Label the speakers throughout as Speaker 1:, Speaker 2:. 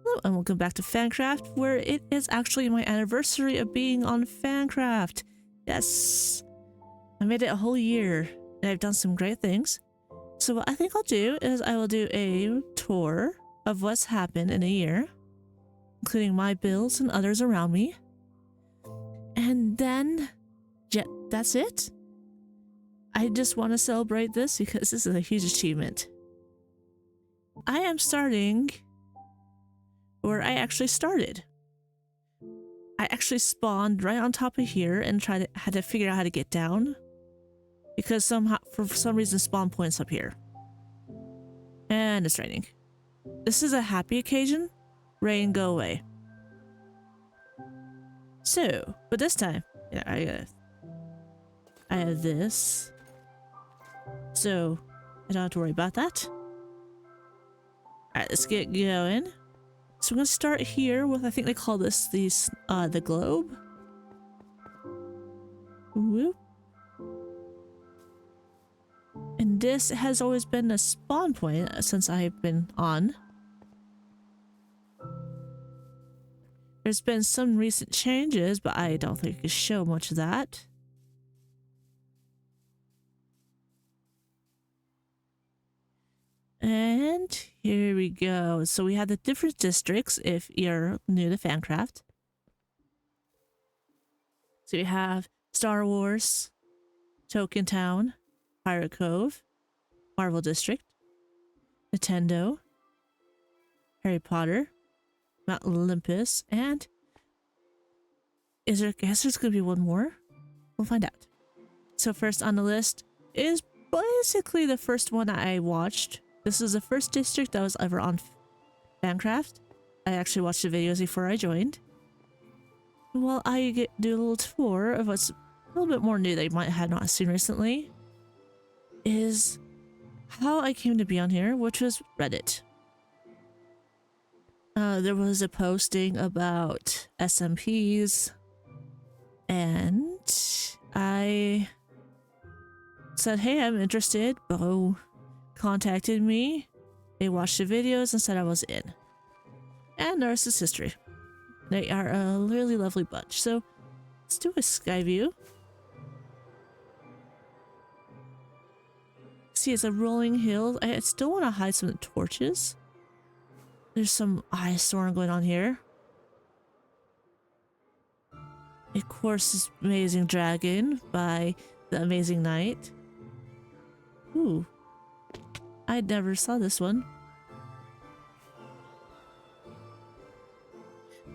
Speaker 1: Hello and welcome back to Fancraft, where it is actually my anniversary of being on Fancraft. Yes, I made it a whole year and I've done some great things. So what I think I'll do is I will do a tour of what's happened in a year, including my builds and others around me. And then, yeah, that's it. I just want to celebrate this because this is a huge achievement. I am starting where I actually started. I actually spawned right on top of here and had to figure out how to get down because for some reason spawn points up here. And it's raining. This is a happy occasion. Rain, go away. So, but this time, yeah, I have this. So, I don't have to worry about that. Alright, let's get going. So I'm going to start here with, I think they call this the globe. Whoop. And this has always been a spawn point since I've been on. There's been some recent changes, but I don't think I can show much of that. And here we go. So we have the different districts if you're new to Fancraft. So we have Star Wars, Token Town, Pirate Cove, Marvel District, Nintendo, Harry Potter, Mount Olympus, and I guess there's gonna be one more? We'll find out. So first on the list is basically the first one I watched. This is the first district that was ever on Fancraft. I actually watched the videos before I joined. While I do a little tour of what's a little bit more new that you might have not seen recently, is how I came to be on here, which was Reddit. There was a posting about SMPs, and I said, hey, I'm interested. Bo contacted me, they watched the videos and said I was in. And the rest is history. They are a really lovely bunch. So let's do a sky view. See, it's a rolling hill. I still want to hide some of the torches. There's some ice storm going on here. Of course, this Amazing Dragon by the Amazing Knight. Ooh. I never saw this one.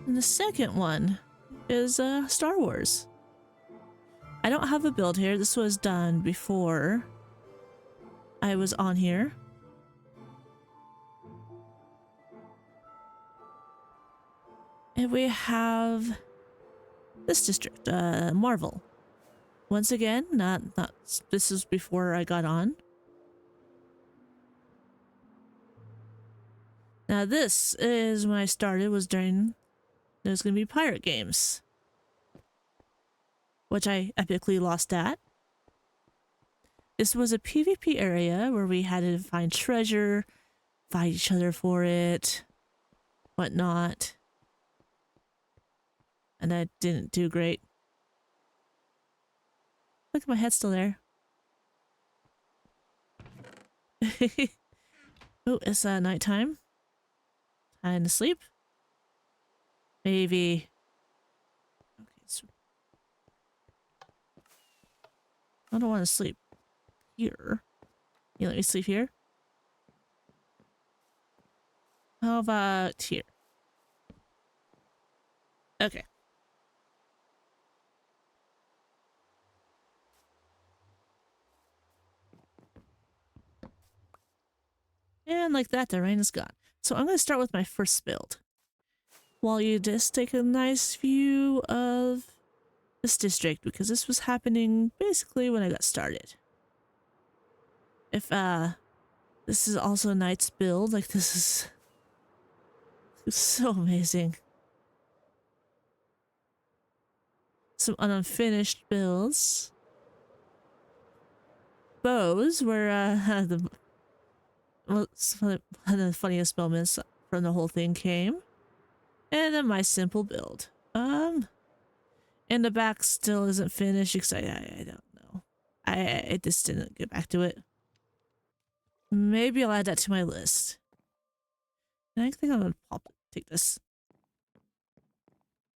Speaker 1: And the second one is Star Wars. I don't have a build here. This was done before I was on here. And we have this district, Marvel. Once again, not this is before I got on. Now this is when I started, was during there's gonna be pirate games, which I epically lost at. This was a PvP area where we had to find treasure, fight each other for it, whatnot. And I didn't do great. Look, my head's still there. Oh, it's nighttime. Time to sleep. Maybe. Okay, so I don't want to sleep here. You let me sleep here? How about here? Okay. And like that, the rain is gone. So I'm going to start with my first build. While you just take a nice view of this district, because this was happening basically when I got started. If this is also a knight's build, like this is so amazing. Some unfinished builds. Bows were one of the funniest moments from the whole thing came. And then my simple build. And the back still isn't finished because I don't know. I just didn't get back to it. Maybe I'll add that to my list. And I think I'm gonna take this.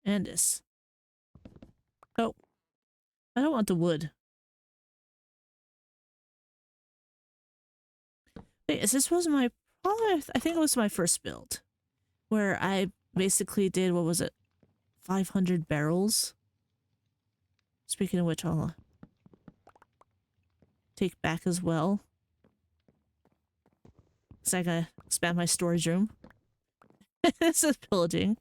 Speaker 1: And this. Oh. I don't want the wood. Wait, this was my, probably, I think it was my first build. Where I basically did, what was it? 500 barrels. Speaking of which, I'll take back as well. Because I gotta expand my storage room. This is pillaging.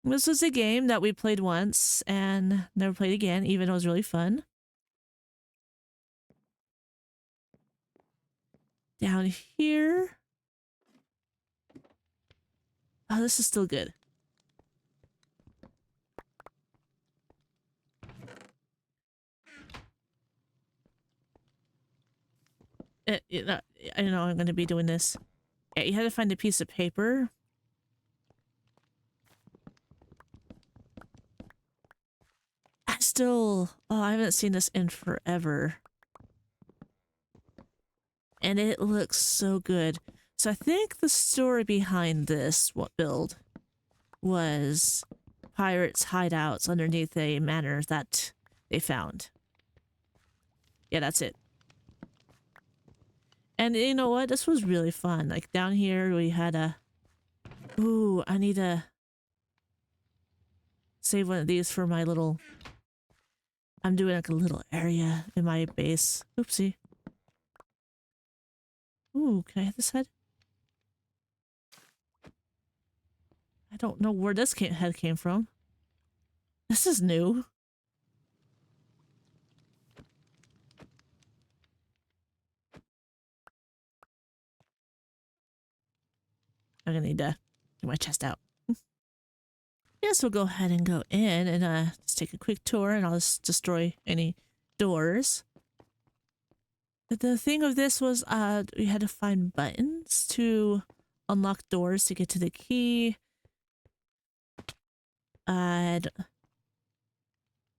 Speaker 1: This was a game that we played once and never played again, even though it was really fun. Down here. Oh, this is still good. I know I'm going to be doing this. Yeah, you had to find a piece of paper. Oh, I haven't seen this in forever. And it looks so good. So I think the story behind this build was pirates' hideouts underneath a manor that they found. Yeah, that's it. And you know what? This was really fun. Like down here we had a... Ooh, I need to save one of these for my little... I'm doing like a little area in my base. Oopsie. Ooh, can I hit this head? I don't know where this head came from. This is new. I'm gonna need to get my chest out. Yes, we'll go ahead and go in and just take a quick tour and I'll just destroy any doors. But the thing of this was we had to find buttons to unlock doors to get to the key. I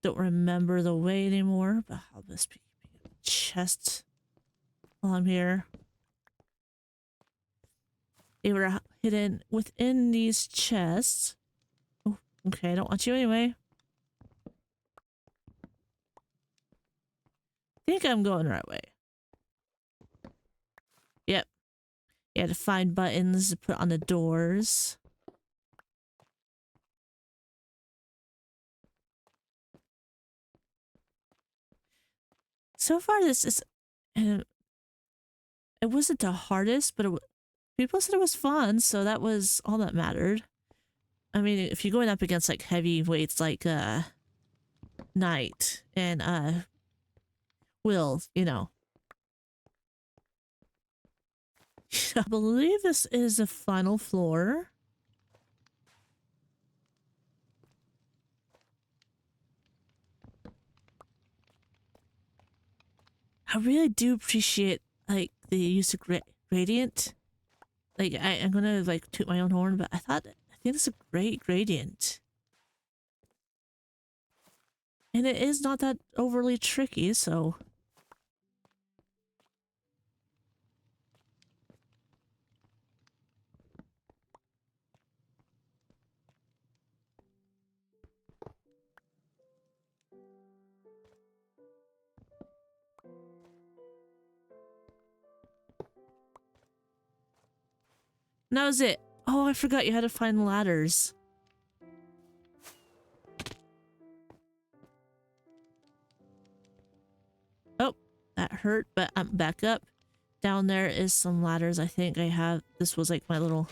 Speaker 1: don't remember the way anymore, but I'll just be chest while I'm here. They were hidden within these chests. Oh, okay, I don't want you anyway. I think I'm going the right way. Yep. You had to find buttons to put on the doors. So far, this is... it wasn't the hardest, but people said it was fun, so that was all that mattered. I mean, if you're going up against like heavyweights like Knight and Will, you know. I believe this is the final floor. I really do appreciate like the use of gradient. Like I'm gonna like toot my own horn, but I think it's a great gradient. And it is not that overly tricky, so... And that was it. Oh, I forgot you had to find ladders. Oh, that hurt, but I'm back up. Down there is some ladders. I think I have... This was like my little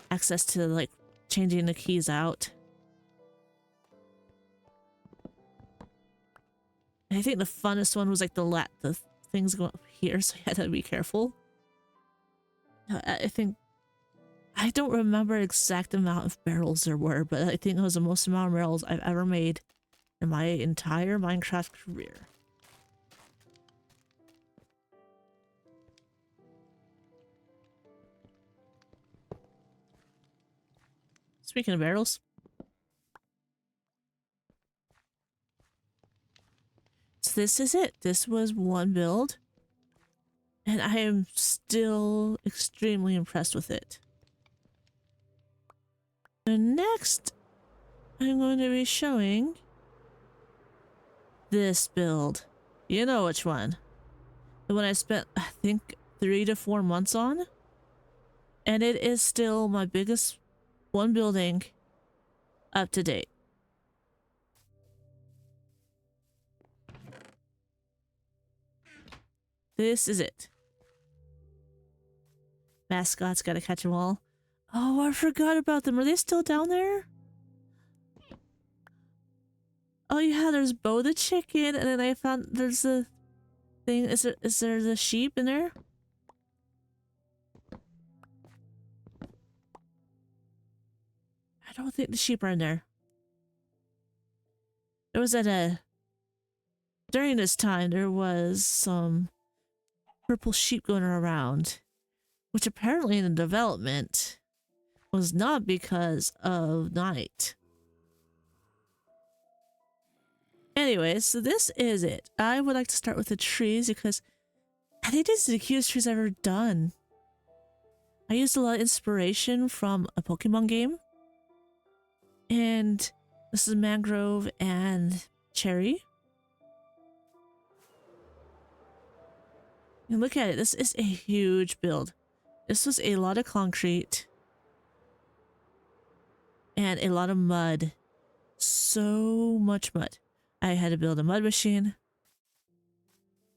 Speaker 1: access to like changing the keys out. And I think the funnest one was like the things going up here, so I had to be careful. I think... I don't remember exact amount of barrels there were, but I think it was the most amount of barrels I've ever made in my entire Minecraft career. Speaking of barrels. So this is it. This was one build. And I am still extremely impressed with it. The next, I'm going to be showing this build. You know which one. The one I spent, I think, 3 to 4 months on. And it is still my biggest one building up to date. This is it. Mascots, gotta catch them all. Oh, I forgot about them. Are they still down there? Oh yeah, there's Bo the chicken, and then I found there's a thing. Is there the sheep in there? I don't think the sheep are in there. There was during this time there was some purple sheep going around, which apparently in the development was not because of night. Anyways, so this is it. I would like to start with the trees because I think this is the cutest trees I've ever done. I used a lot of inspiration from a Pokemon game. And this is mangrove and cherry. And look at it. This is a huge build. This was a lot of concrete and a lot of mud. So much mud. I had to build a mud machine,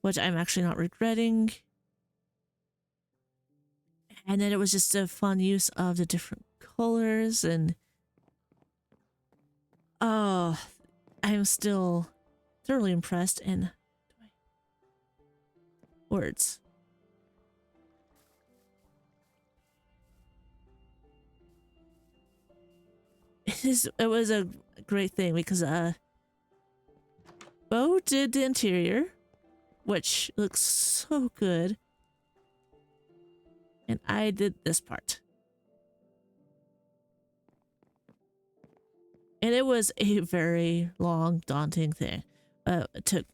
Speaker 1: which I'm actually not regretting. And then it was just a fun use of the different colors, and oh, I'm still thoroughly impressed in words. It was a great thing because Bo did the interior, which looks so good. And I did this part. And it was a very long, daunting thing. It took,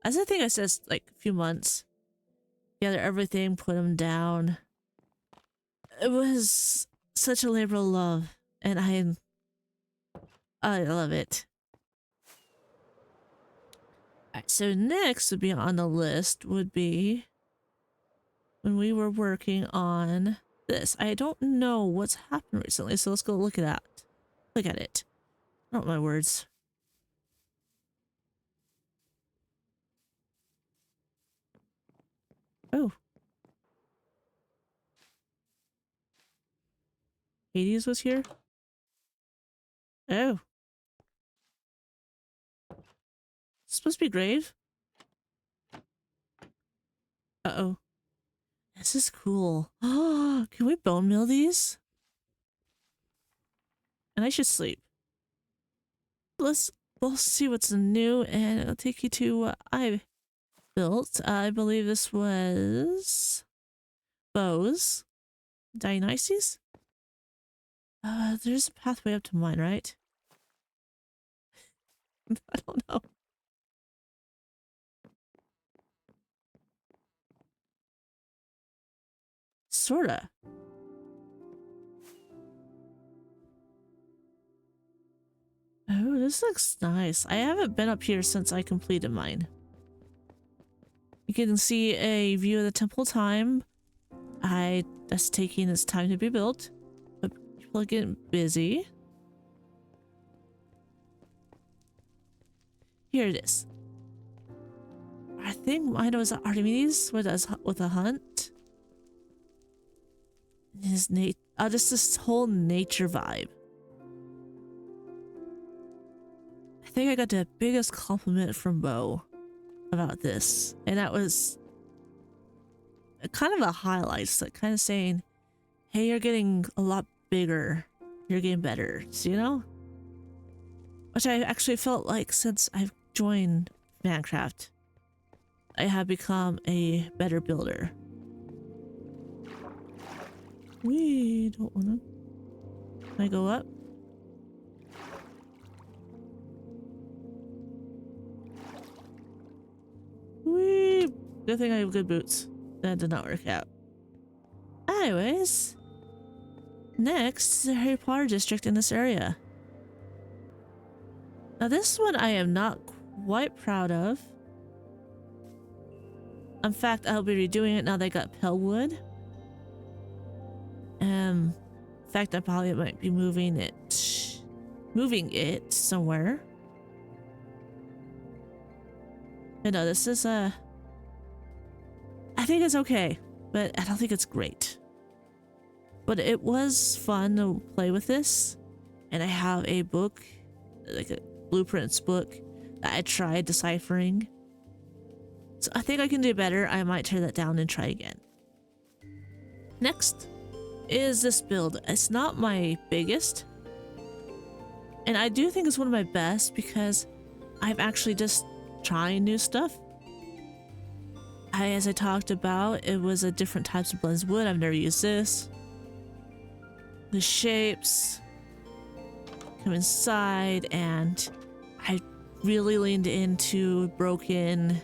Speaker 1: as I think I said, like a few months. Gather everything, put them down. It was such a labor of love. And I love it. Alright, so next would be on the list would be when we were working on this. I don't know what's happened recently, so let's go look at that. Look at it. Not my words. Oh. Hades was here? Oh. It's supposed to be grave? Uh-oh. This is cool. Oh, can we bone mill these? And I should sleep. We'll see what's new, and it'll take you to what I built. I believe this was Bows. Dionysus? There's a pathway up to mine, right? I don't know. Sorta. Oh, this looks nice. I haven't been up here since I completed mine. You can see a view of the temple time. That's taking its time to be built. But people are getting busy. Here it is. I think mine was Archimedes with a hunt. His just this whole nature vibe. I think I got the biggest compliment from Bo about this, and that was kind of a highlight. It's like kind of saying, "Hey, you're getting a lot bigger. You're getting better." So, you know, which I actually felt like since I've joined Fancraft, I have become a better builder. We don't want to. Can I go up? Whee! Good thing I have good boots. That did not work out. Anyways, next is the Harry Potter district in this area. Now this one I am not quite proud of. In fact, I'll be redoing it now that I got Pellwood. In fact, I probably might be moving it somewhere. I know this is I think it's okay, but I don't think it's great. But it was fun to play with this, and I have a book, like a blueprints book, that I tried deciphering. So I think I can do better. I might tear that down and try again. Next is this build. It's not my biggest, and I do think it's one of my best because I've actually just trying new stuff. As I talked about, it was a different types of blends of wood. I've never used this. The shapes come inside, and I really leaned into broken,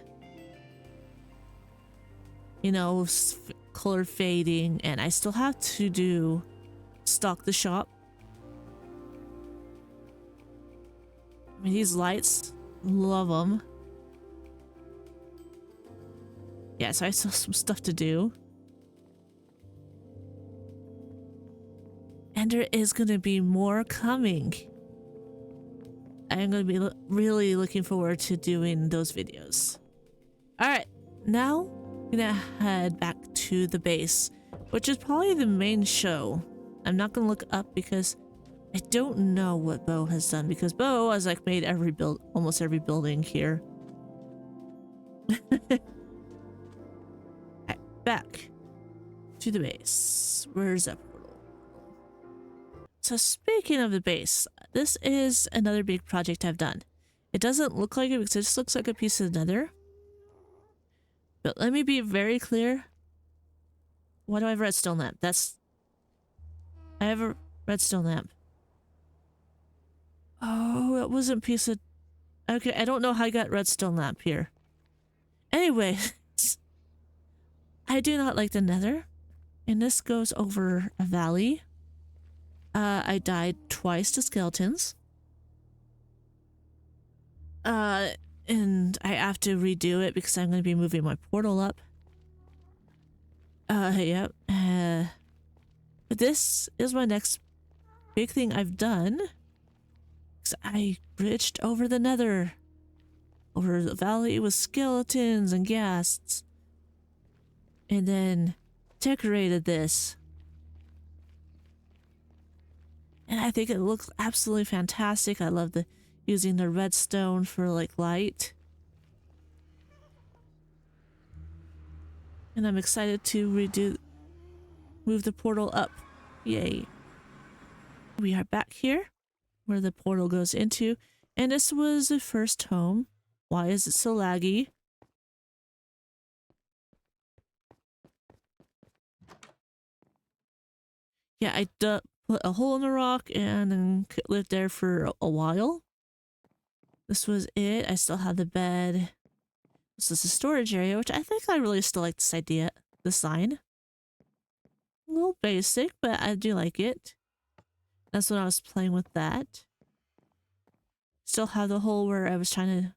Speaker 1: you know, color fading, and I still have to do stock the shop. I mean, these lights, love them. Yeah, so I still have some stuff to do. And there is going to be more coming. I'm going to be really looking forward to doing those videos. Alright, now I'm going to head back to the base, which is probably the main show. I'm not going to look up because I don't know what Bo has done, because Bo has like made almost every building here. Right, back to the base. Where's that portal? So speaking of the base, this is another big project I've done. It doesn't look like it because it just looks like a piece of nether. But let me be very clear. Why do I have a redstone lamp? I have a redstone lamp. Oh, it wasn't a piece of... Okay, I don't know how I got redstone lamp here. Anyway, I do not like the nether. And this goes over a valley. I died twice to skeletons. And I have to redo it because I'm going to be moving my portal up. Yep. But this is my next big thing I've done. Because I bridged over the nether. Over the valley with skeletons and ghasts. And then decorated this. And I think it looks absolutely fantastic. I love using the redstone for like light. And I'm excited to move the portal up. Yay. We are back here where the portal goes into. And this was the first home. Why is it so laggy? Yeah, I put a hole in the rock and then lived there for a while. This was it. I still have the bed. This is a storage area, which I think I really still like this design. A little basic, but I do like it. That's when I was playing with that. Still have the hole where I was trying to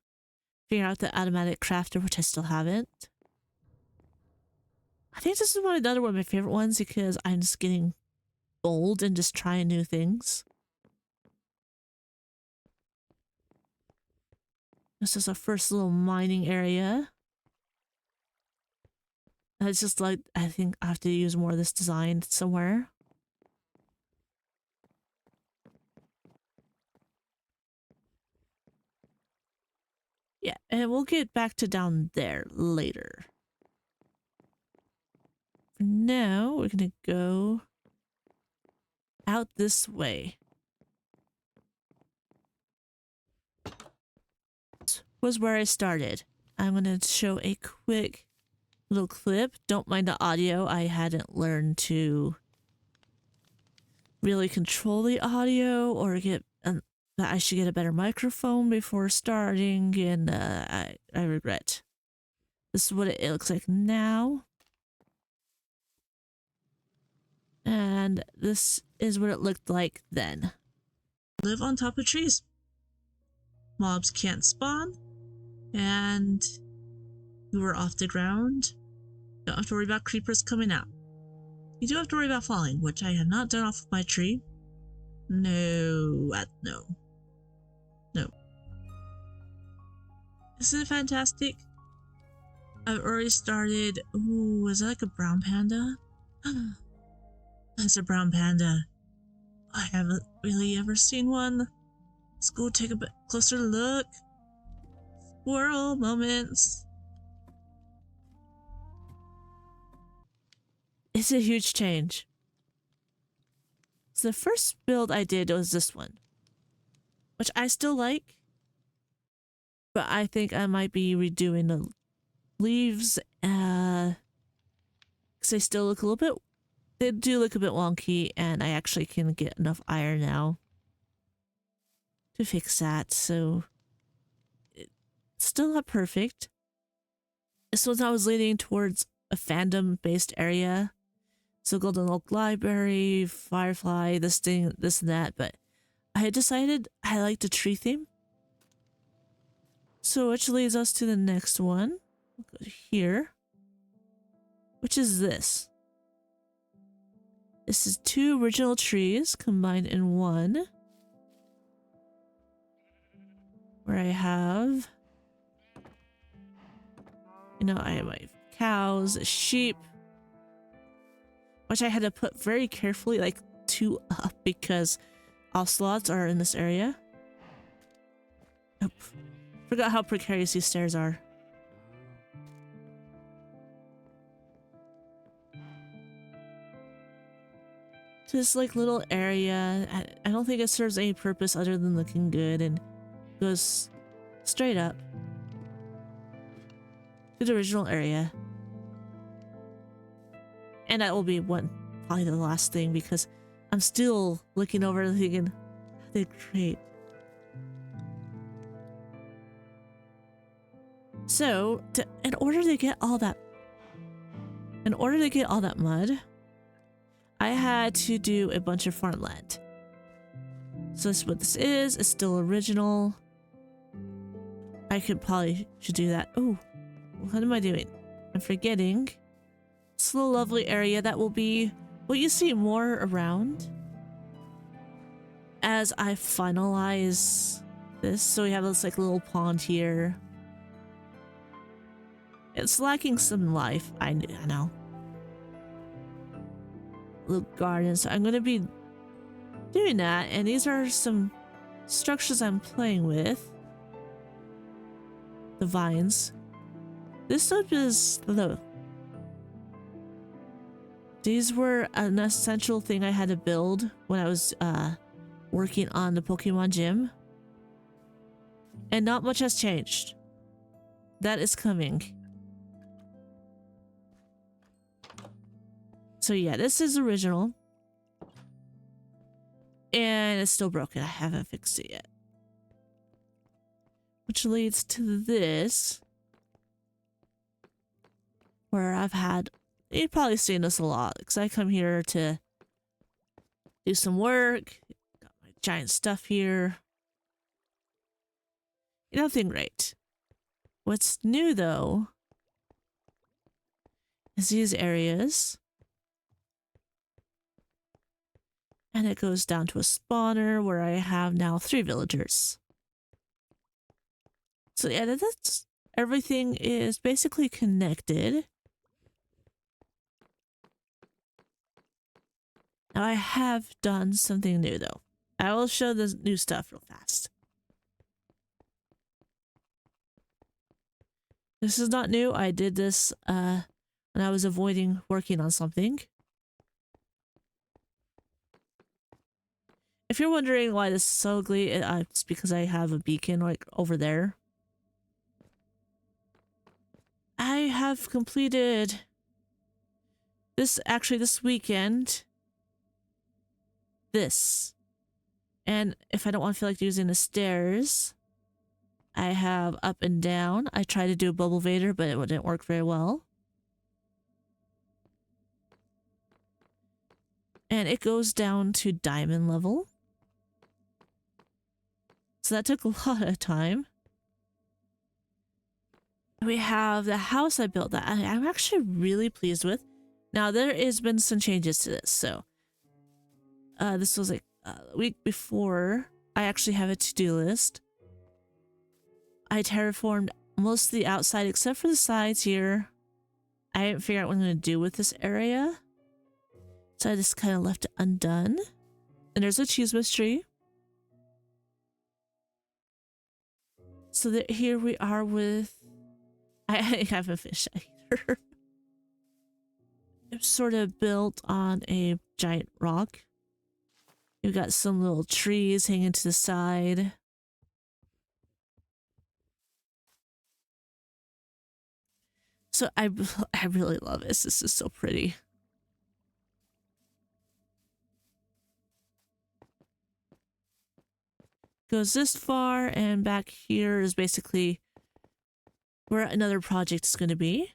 Speaker 1: figure out the automatic crafter, which I still haven't. I think this is another one of my favorite ones because I'm just getting bold and just trying new things. This is our first little mining area. It's just like, I think I have to use more of this design somewhere. Yeah, and we'll get back to down there later. For now, we're gonna go out this way. This was where I started. I'm gonna show a quick little clip. Don't mind the audio. I hadn't learned to really control the audio or get that I should get a better microphone before starting, and I regret. This is what it looks like now. And this is what it looked like then. Live on top of trees. Mobs can't spawn, and you are off the ground. Don't have to worry about creepers coming out. You do have to worry about falling, which I have not done off of my tree. No. Isn't it fantastic? I've already started. Ooh, is that like a brown panda? That's a brown panda. I haven't really ever seen one. Let's go take a bit closer look. Squirrel moments. It's a huge change. So the first build I did was this one, which I still like, but I think I might be redoing the leaves because they still look a little bit, they do look a bit wonky, and I actually can get enough iron now to fix that. So it's still not perfect. This was I was leaning towards a fandom based area. So Golden Oak Library, Firefly, this thing, this and that, but I had decided I liked the tree theme. So which leads us to the next one. We'll go here. Which is this. This is 2 original trees combined in one. Where I have, I have my cows, sheep, which I had to put very carefully, like 2 up because ocelots are in this area. Nope. Forgot how precarious these stairs are. This like little area, I don't think it serves any purpose other than looking good, and goes straight up to the original area. And that will be probably the last thing, because I'm still looking over and thinking, they're great. So, in order to get all that mud, I had to do a bunch of farmland. So this is what this is. It's still original. I should do that. Oh, what am I doing? I'm forgetting. It's a lovely area that will be what you see more around as I finalize this. So we have this like little pond here. It's lacking some life, I know. Little garden, so I'm gonna be doing that, and these are some structures I'm playing with. The vines. This one is low. These were an essential thing I had to build when I was working on the Pokemon gym. And not much has changed. That is coming. So yeah, this is original. And it's still broken. I haven't fixed it yet. Which leads to this. Where you've probably seen this a lot, because I come here to do some work. Got my giant stuff here. Nothing great. What's new though is these areas. And it goes down to a spawner where I have now 3 villagers. So yeah, that's everything is basically connected. Now I have done something new though. I will show the new stuff real fast. This is not new. I did this when I was avoiding working on something. If you're wondering why this is so ugly, it's because I have a beacon like over there. I have completed this weekend. this. And if I don't want to feel like using the stairs, I have up and down. I tried to do a bubble vader, but it didn't work very well. And it goes down to diamond level. So that took a lot of time. We have the house I built that I'm actually really pleased with. Now there has been some changes to this. So this was like a week before. I actually have a to-do list. I terraformed most of the outside except for the sides here. I didn't figure out what I'm going to do with this area. So I just kind of left it undone. And there's a cheese tree. So that here we are with... I haven't finished that either. It's sort of built on a giant rock. You've got some little trees hanging to the side. So I really love this. This is so pretty. Goes this far, and back here is basically where another project is going to be.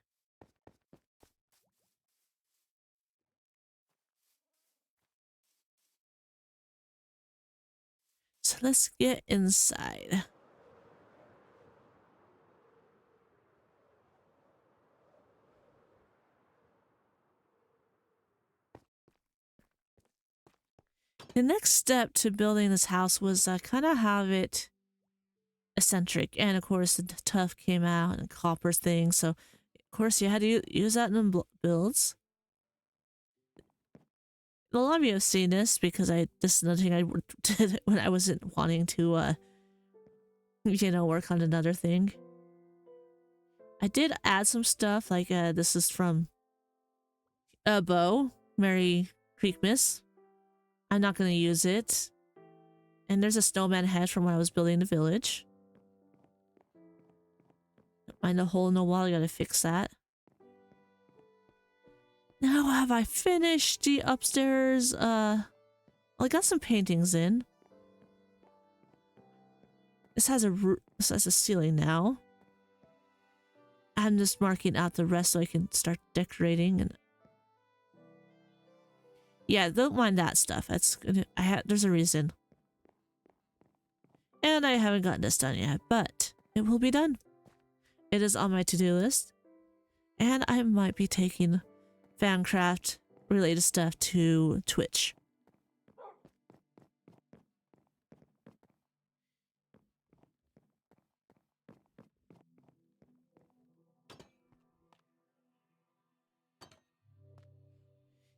Speaker 1: So let's get inside. The next step to building this house was kind of have it eccentric. And of course, the tuff came out and copper thing. So, of course, you had to use that in the builds. A lot of you have seen this because this is another thing I did when I wasn't wanting to, you know, work on another thing. I did add some stuff, like this is from Bo, Merry Creekmas. I'm not going to use it. And there's a snowman head from when I was building the village. Find a hole in the wall, I gotta fix that. Now have I finished the upstairs? Well, I got some paintings in. This has a ceiling now. I'm just marking out the rest so I can start decorating. And yeah, don't mind that stuff. That's gonna. There's a reason. And I haven't gotten this done yet, but it will be done. It is on my to-do list, and I might be taking Fancraft related stuff to Twitch.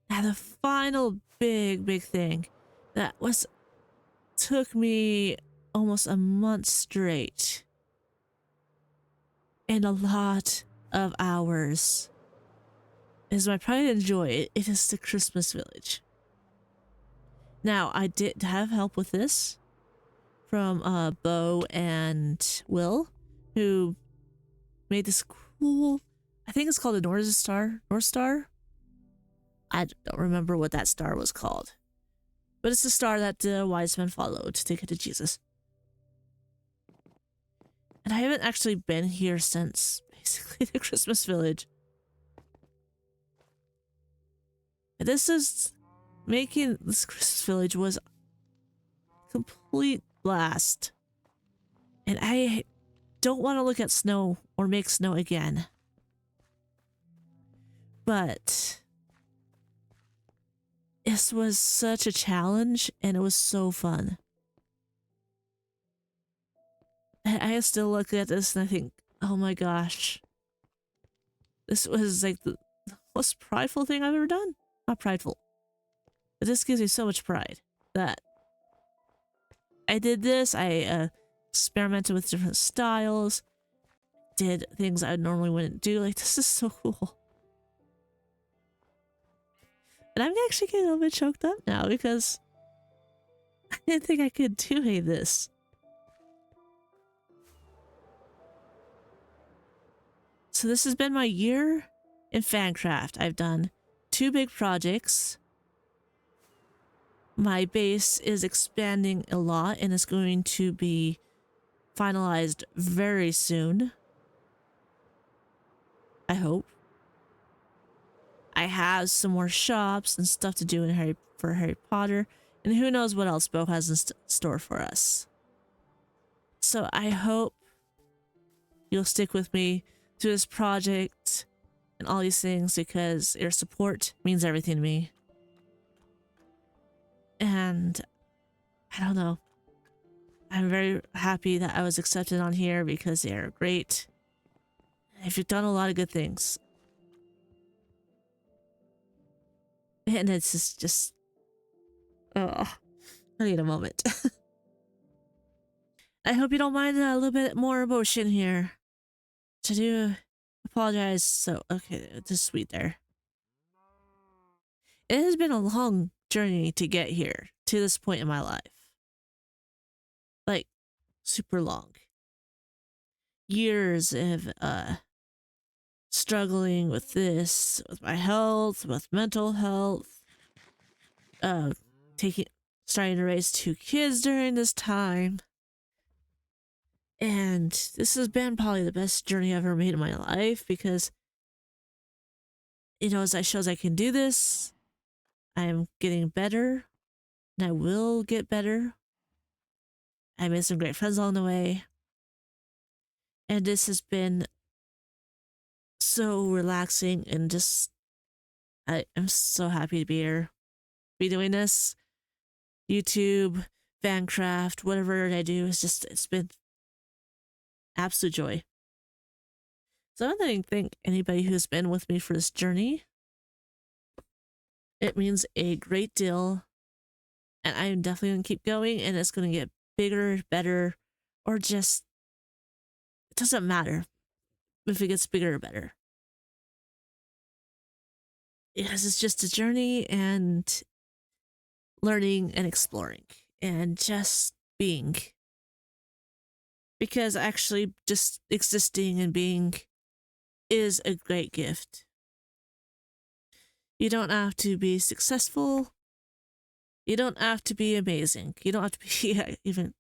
Speaker 1: Now the final big thing that took me almost a month straight and a lot of hours is my pride and joy. It is the Christmas village. Now I did have help with this from Bo and Will, who made this cool, I think it's called a North Star. I don't remember what that star was called, but it's the star that the wise men followed to get to Jesus. And I haven't actually been here since basically the Christmas village. Making this Christmas village was a complete blast. And I don't want to look at snow or make snow again. But this was such a challenge and it was so fun. I still look at this and I think, oh my gosh. This was like the most prideful thing I've ever done. Not prideful. But this gives me so much pride that I did this. I experimented with different styles. Did things I normally wouldn't do. Like, this is so cool. And I'm actually getting a little bit choked up now because I didn't think I could do any of this. So this has been my year in Fancraft. I've done 2 big projects. My base is expanding a lot and is going to be finalized very soon. I hope. I have some more shops and stuff to do for Harry Potter, and who knows what else Bo has in store for us. So I hope you'll stick with me through this project and all these things because your support means everything to me. And I don't know. I'm very happy that I was accepted on here because they are great. You've done a lot of good things. And it's just oh, I need a moment. I hope you don't mind a little bit more emotion here. To do apologize. So okay, just sweet there. It has been a long journey to get here to this point in my life. Like super long. Years of struggling with this, with my health, with mental health, starting to raise 2 kids during this time. And this has been probably the best journey I've ever made in my life because, you know, as I shows I can do this, I am getting better and I will get better. I made some great friends along the way. And this has been so relaxing and just, I'm so happy to be here, be doing this. YouTube, Fancraft, whatever I do, it's been absolute joy. So I want to thank anybody who's been with me for this journey. It means a great deal. And I am definitely going to keep going and it's going to get bigger, better, or just, it doesn't matter if it gets bigger or better. Yes, it's just a journey and learning and exploring and just being. Because actually just existing and being is a great gift. You don't have to be successful. You don't have to be amazing. You don't have to be even,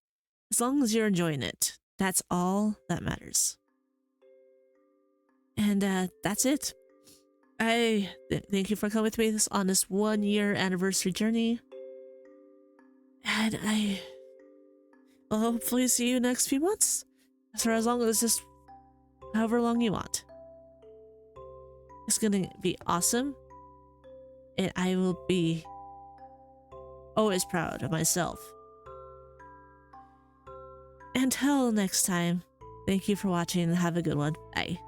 Speaker 1: as long as you're enjoying it. That's all that matters. And that's it. I thank you for coming with me on this 1-year anniversary journey. And I will hopefully see you next few months. For as long as this, however long you want. It's gonna be awesome. And I will be always proud of myself. Until next time, thank you for watching and have a good one. Bye.